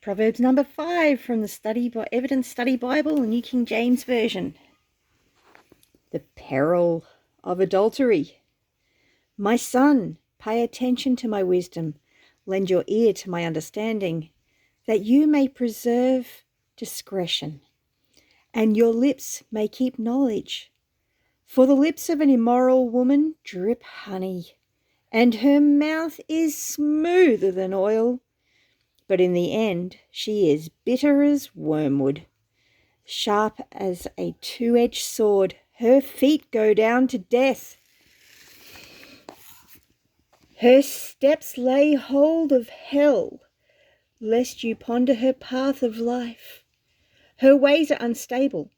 Proverbs number 5 from the Evidence Study Bible, New King James Version. The peril of adultery. My son, pay attention to my wisdom, lend your ear to my understanding, that you may preserve discretion, and your lips may keep knowledge. For the lips of an immoral woman drip honey, and her mouth is smoother than oil. But in the end she is bitter as wormwood, sharp as a two-edged sword. Her feet go down to death. Her steps lay hold of hell, lest you ponder her path of life. Her ways are unstable.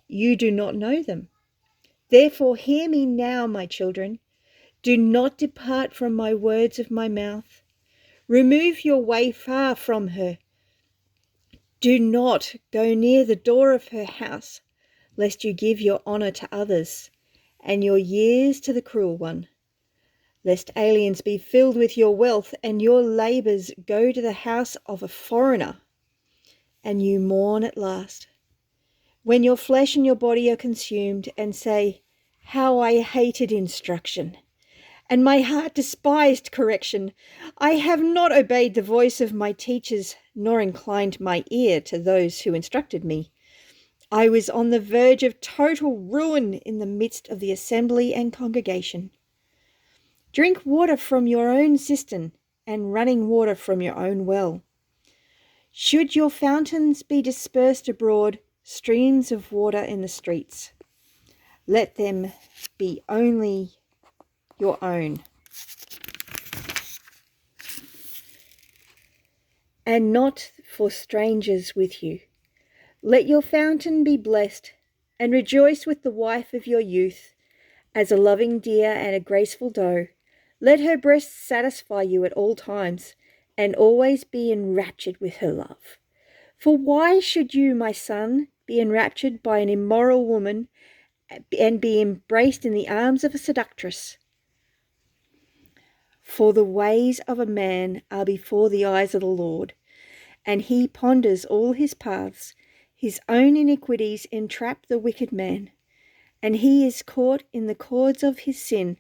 You do not know them. Therefore hear me now, my children. Do not depart from my words of my mouth. Remove your way far from her. Do not go near the door of her house, lest you give your honour to others, and your years to the cruel one. Lest aliens be filled with your wealth, and your labours go to the house of a foreigner, and you mourn at last. When your flesh and your body are consumed, and say, how I hated instruction, and my heart despised correction. I have not obeyed the voice of my teachers, nor inclined my ear to those who instructed me. I was on the verge of total ruin in the midst of the assembly and congregation. Drink water from your own cistern, and running water from your own well. Should your fountains be dispersed abroad, streams of water in the streets, let them be only your own, and not for strangers with you. Let your fountain be blessed, and rejoice with the wife of your youth, as a loving deer and a graceful doe. Let her breasts satisfy you at all times, and always be enraptured with her love. For why should you, my son, be enraptured by an immoral woman, and be embraced in the arms of a seductress? For the ways of a man are before the eyes of the Lord, and he ponders all his paths. His own iniquities entrap the wicked man, and he is caught in the cords of his sin.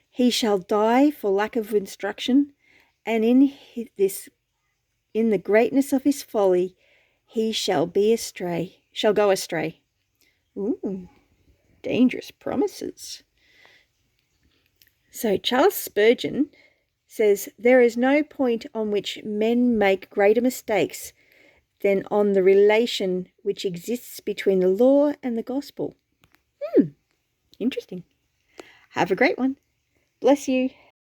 He shall die for lack of instruction, and in the greatness of his folly he shall go astray. Ooh, dangerous promises. So Charles Spurgeon says, there is no point on which men make greater mistakes than on the relation which exists between the law and the gospel. Interesting. Have a great one. Bless you.